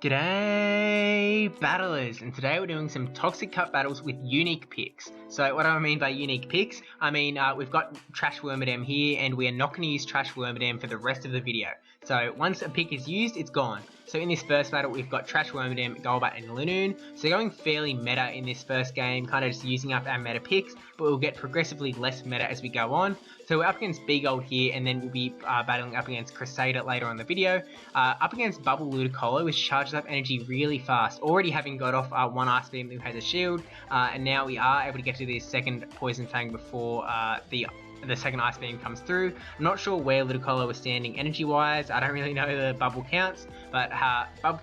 G'day battlers, and today we're doing some toxic cup battles with unique picks. So what do I mean by unique picks? I mean we've got Trash Wormadam here and we are not going to use Trash Wormadam for the rest of the video. So once a pick is used, it's gone. So in this first battle we've got Trash Wormadam, Golbat and Linoon. So going fairly meta in this first game, kind of just using up our meta picks, but we'll get progressively less meta as we go on. So we're up against B-Gold here, and then we'll be battling up against Crusader later on in the video. Up against Bubble Ludicolo, which charges up energy really fast, already having got off one Ice Beam who has a shield, and now we are able to get to this second Poison Fang before the second Ice Beam comes through. I'm not sure where Ludicolo is standing energy-wise. I don't really know the bubble counts, but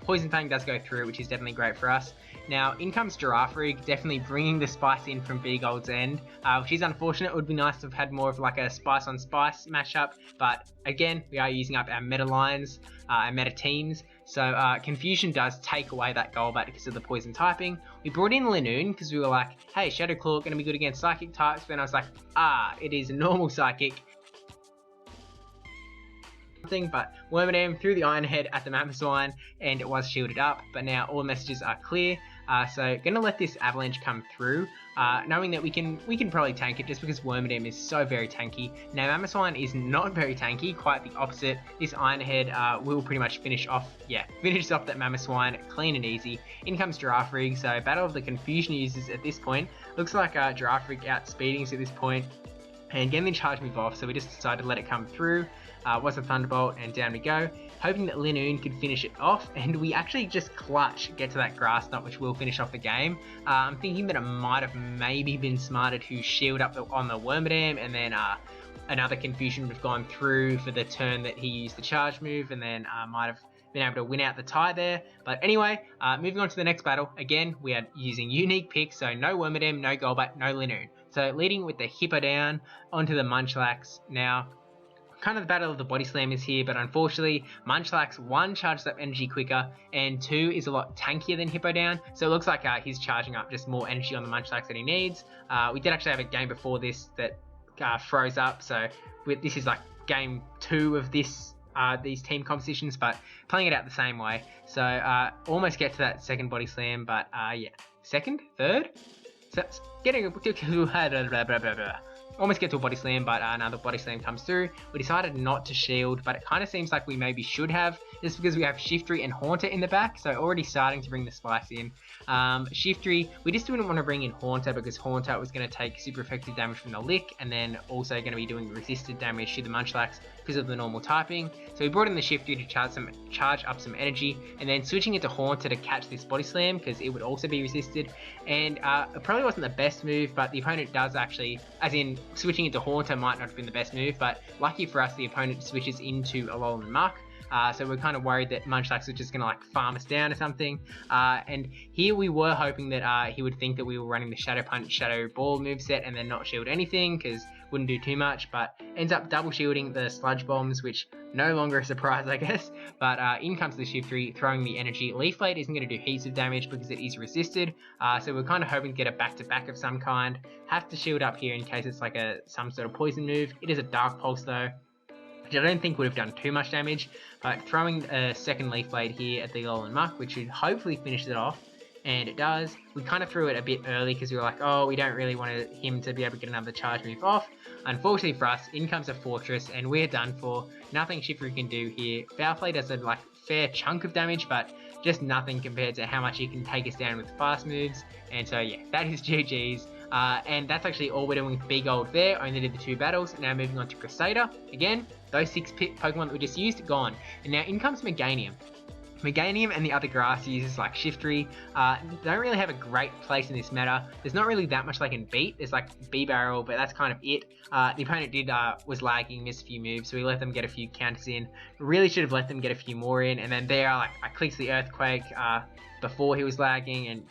Poison Fang does go through, which is definitely great for us. Now, in comes Girafarig, definitely bringing the spice in from B-Gold's end, which is unfortunate. It would be nice to have had more of like a spice on spice mashup, but again, we are using up our meta lines, our meta teams, so Confusion does take away that Golbat because of the poison typing. We brought in Linoon because we were like, hey, Shadow Claw going to be good against Psychic types, but then I was like, it is a normal Psychic. But Wormadam threw the Iron Head at the Mamoswine and it was shielded up, but now all the messages are clear. So gonna let this Avalanche come through, knowing that we can probably tank it just because Wormadam is so very tanky. Now Mamoswine is not very tanky, quite the opposite. This Iron Head will pretty much finish off that Mamoswine clean and easy. In comes Girafarig, so Battle of the Confusion users at this point. Looks like Girafarig outspeeding us at this point and getting the charge move off, so we just decided to let it come through. Was a Thunderbolt, and down we go, hoping that Linoon could finish it off, and we actually just clutch get to that Grass Knot, which will finish off the game. I'm thinking that it might have maybe been smarter to shield up on the Wormadam, and then another Confusion would have gone through for the turn that he used the charge move, and then might have been able to win out the tie there. But anyway, moving on to the next battle. Again, we are using unique picks, so no Wormadam, no Golbat, no Linoon. So leading with the Hippowdon onto the Munchlax. Now, kind of the battle of the body slam is here, but unfortunately Munchlax 1 charges up energy quicker and 2 is a lot tankier than Hippowdon, so it looks like he's charging up just more energy on the Munchlax that he needs. We did actually have a game before this that froze up, so this is like game 2 of these team competitions, but playing it out the same way. So almost get to that second body slam, but yeah, second, third, so getting almost get to a body slam, but another body slam comes through. We decided not to shield, but it kind of seems like we maybe should have, just because we have Shiftry and Haunter in the back, so already starting to bring the spice in. Shiftry, we just didn't want to bring in Haunter because Haunter was going to take super effective damage from the Lick, and then also going to be doing resisted damage to the Munchlax because of the normal typing. So we brought in the Shiftry to charge up some energy, and then switching it to Haunter to catch this body slam because it would also be resisted. And it probably wasn't the best move, but the opponent does actually, as in switching into Haunter might not have been the best move, but lucky for us the opponent switches into Alolan Muck. So we're kind of worried that Munchlax was just going to like farm us down or something. And here we were hoping that he would think that we were running the Shadow Punch, Shadow Ball moveset and then not shield anything because wouldn't do too much, but ends up double shielding the Sludge Bombs, which no longer a surprise, I guess. But in comes the Shiftry, throwing the energy. Leaf Blade isn't going to do heaps of damage because it is resisted, so we're kind of hoping to get a back-to-back of some kind. Have to shield up here in case it's like some sort of poison move. It is a Dark Pulse though, which I don't think would have done too much damage, but throwing a second Leaf Blade here at the Alolan Muck, which should hopefully finish it off, and it does. We kind of threw it a bit early because we were like, oh, we don't really want him to be able to get another charge move off. Unfortunately for us, in comes a Fortress, and we're done for. Nothing Shiftry can do here. Foul Play does a fair chunk of damage, but just nothing compared to how much he can take us down with fast moves, and so yeah, that is GG's. And that's actually all we're doing with B-Gold there. Only did the 2 battles. Now moving on to Crusader. Again, those 6 Pokemon that we just used, gone. And now in comes Meganium. Meganium and the other grass users like Shiftry don't really have a great place in this meta. There's not really that much they can beat. There's like B-Barrel, but that's kind of it. The opponent was lagging, missed a few moves, so we let them get a few counters in. Really should have let them get a few more in, and then there, I clicked the Earthquake before he was lagging, and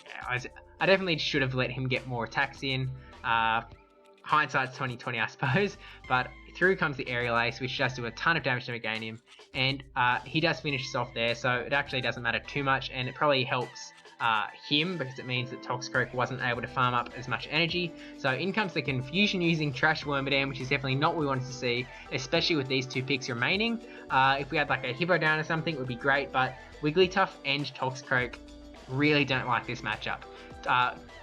I definitely should have let him get more attacks in. Hindsight's 2020, I suppose, but through comes the Aerial Ace, which does do a ton of damage to Meganium, and he does finish us off there, so it actually doesn't matter too much, and it probably helps him, because it means that Toxicroak wasn't able to farm up as much energy. So in comes the confusion using Trash Wormadam, which is definitely not what we wanted to see, especially with these 2 picks remaining. If we had like a Hippowdon or something, it would be great, but Wigglytuff and Toxicroak really don't like this matchup.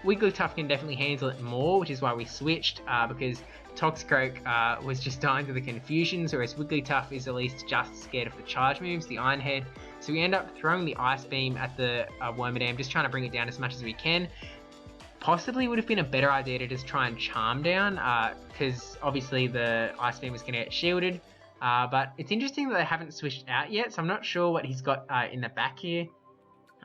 Wigglytuff can definitely handle it more, which is why we switched, because Toxicroak was just dying to the confusions, whereas Wigglytuff is at least just scared of the charge moves, the Iron Head. So we end up throwing the Ice Beam at the Wormadam, just trying to bring it down as much as we can. Possibly would have been a better idea to just try and Charm down, because obviously the Ice Beam was going to get shielded. But it's interesting that they haven't switched out yet, so I'm not sure what he's got in the back here.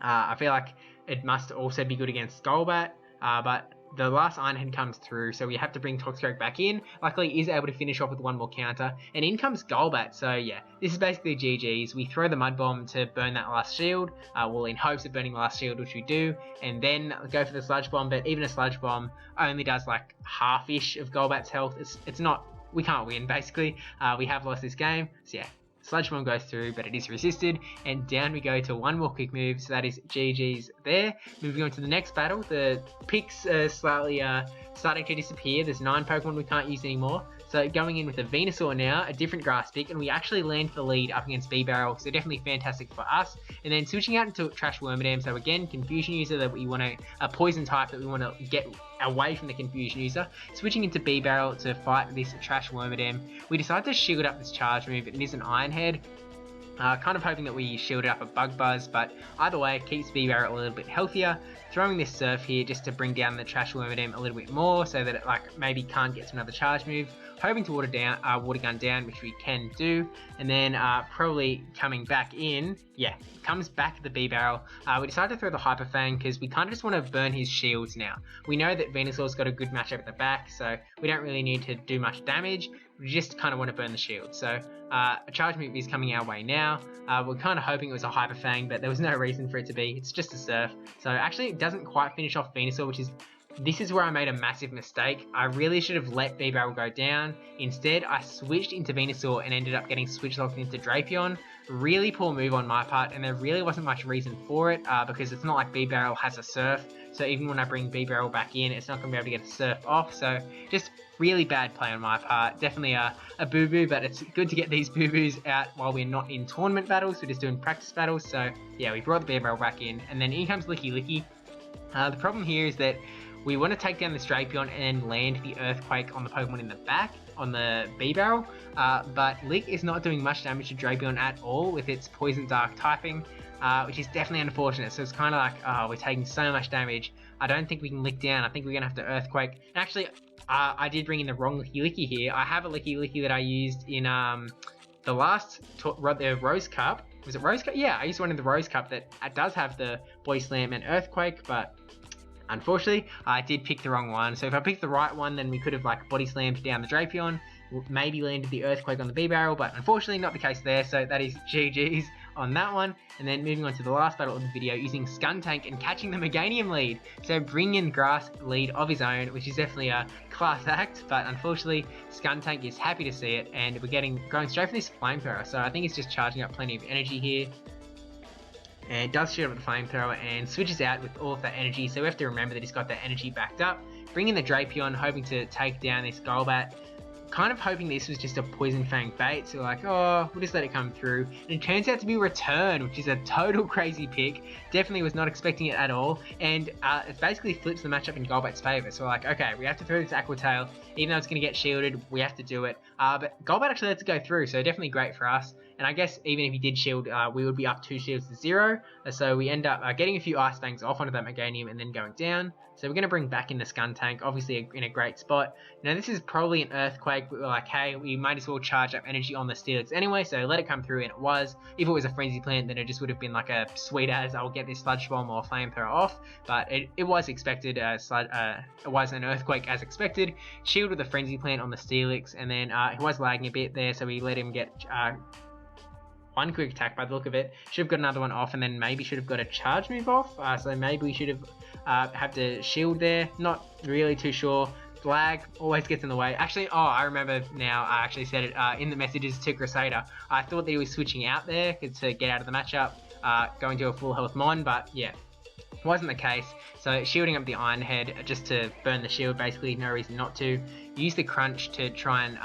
I feel like it must also be good against Golbat, but the last Iron Head comes through, so we have to bring Toxicroak back in. Luckily, he is able to finish off with 1 more counter, and in comes Golbat. So yeah, this is basically GG's. We throw the Mud Bomb to burn that last shield, well, in hopes of burning the last shield, which we do, and then go for the Sludge Bomb, but even a Sludge Bomb only does like half-ish of Golbat's health. It's not, we can't win, basically. We have lost this game, so yeah. Sludge Bomb goes through, but it is resisted, and down we go to 1 more quick move, so that is GG's there. Moving on to the next battle, the picks are slightly starting to disappear. There's 9 Pokemon we can't use anymore, so going in with a Venusaur now, a different grass pick, and we actually land the lead up against B-Barrel, so definitely fantastic for us. And then switching out into Trash Wormadam, so again, Confusion user that we want to, a poison type that we want to get away from the Confusion user. Switching into B-Barrel to fight this Trash Wormadam, we decide to shield up this charge move. It is an Iron Head. Kind of hoping that we shielded up a Bug Buzz, but either way, it keeps B-Barrel a little bit healthier. Throwing this Surf here just to bring down the Trash Wormadam a little bit more, so that it like maybe can't get to another charge move. Hoping to Water Gun down, which we can do, and then probably coming back in, yeah, comes back the B-Barrel. We decided to throw the Hyper Fang because we kind of just want to burn his shields now. We know that Venusaur's got a good matchup at the back, so we don't really need to do much damage. We just kind of want to burn the shield. So a charge move is coming our way now. We're kind of hoping it was a Hyper Fang, but there was no reason for it to be. It's just a Surf. So actually it doesn't quite finish off Venusaur, which is, this is where I made a massive mistake. I really should have let B-Barrel go down. Instead, I switched into Venusaur and ended up getting switch locked into Drapion. Really poor move on my part, and there really wasn't much reason for it, because it's not like B-Barrel has a Surf. So even when I bring B-Barrel back in, it's not going to be able to get a Surf off. So just really bad play on my part. Definitely a boo-boo, but it's good to get these boo-boos out while we're not in tournament battles. We're just doing practice battles. So yeah, we brought the B-Barrel back in, and then in comes Licky Licky. The problem here is that we want to take down this Drapion and land the Earthquake on the Pokemon in the back, on the B-Barrel, but Lick is not doing much damage to Drapion at all with its Poison Dark typing, which is definitely unfortunate. So it's kind of like, oh, we're taking so much damage. I don't think we can Lick down. I think we're going to have to Earthquake. And actually, I did bring in the wrong Licky Licky here. I have a Licky Licky that I used in the last the Rose Cup. Was it Rose Cup? Yeah, I used one in the Rose Cup that does have the Body Slam and Earthquake, but unfortunately, I did pick the wrong one. So if I picked the right one, then we could have like Body Slammed down the Drapion, maybe landed the Earthquake on the B-Barrel, but unfortunately not the case there. So that is GG's on that one. And then moving on to the last battle of the video, using Skuntank and catching the Meganium lead. So bringing Grass lead of his own, which is definitely a class act, but unfortunately Skuntank is happy to see it, and we're going straight for this Flamethrower. So I think it's just charging up plenty of energy here. And it does shoot up the Flamethrower and switches out with all of that energy, so we have to remember that he's got that energy backed up. Bring in the Drapion, hoping to take down this Golbat. Kind of hoping this was just a Poison Fang bait, so like, oh, we'll just let it come through. And it turns out to be Return, which is a total crazy pick. Definitely was not expecting it at all, and it basically flips the matchup in Golbat's favour. So we're like, okay, we have to throw this Aqua Tail, even though it's going to get shielded, we have to do it. But Golbat actually lets it go through, so definitely great for us. And I guess even if he did shield, we would be up 2 shields to 0. So we end up getting a few Ice Fangs off onto that Meganium and then going down. So we're going to bring back in the Skuntank, obviously in a great spot. Now this is probably an Earthquake, but we're like, hey, we might as well charge up energy on the Steelix anyway, so let it come through, and it was. If it was a Frenzy Plant, then it just would have been like a sweet as, I'll get this Sludge Bomb or Flamethrower off, but it was expected, it was an Earthquake as expected. Shield with a Frenzy Plant on the Steelix, and then he was lagging a bit there, so we let him get one quick attack by the look of it. Should have got another one off, and then maybe should have got a charge move off, so maybe we should have had to shield there. Not really too sure. Lag always gets in the way. Actually, oh, I remember now, I actually said it in the messages to Crusader. I thought that he was switching out there to get out of the matchup, going to a full health Mon, but yeah. Wasn't the case, so shielding up the Iron Head just to burn the shield, basically, no reason not to. Use the Crunch to try and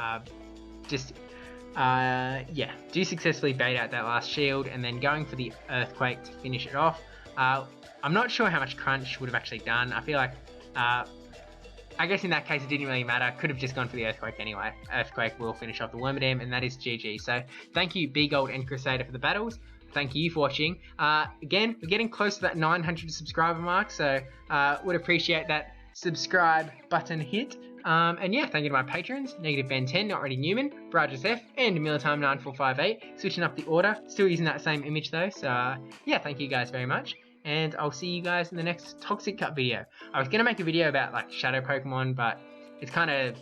do successfully bait out that last shield, and then going for the Earthquake to finish it off. I'm not sure how much Crunch would have actually done. I feel like, I guess in that case it didn't really matter. Could have just gone for the Earthquake anyway. Earthquake will finish off the Wormadam, and that is GG. So thank you, Big Gold and Crusader, for the battles. Thank you for watching. Again, we're getting close to that 900 subscriber mark, so would appreciate that subscribe button hit. And yeah, thank you to my patrons, NegativeBen10, NotRandyN3wman, brajSF, and Militime9458. Switching up the order, still using that same image though, so yeah, thank you guys very much. And I'll see you guys in the next Toxic Cup video. I was going to make a video about like Shadow Pokemon, but it's kind of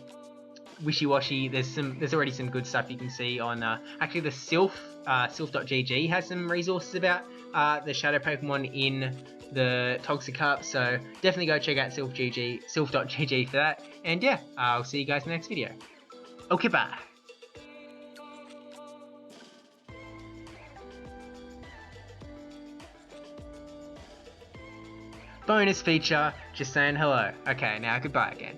wishy-washy. There's already some good stuff you can see on actually the Sylph.gg has some resources about the Shadow Pokemon in the Toxic Cup, so definitely go check out Sylph.gg for that. And yeah, I'll see you guys in the next video. Okay, bye. Bonus feature, just saying hello. Okay, now goodbye again.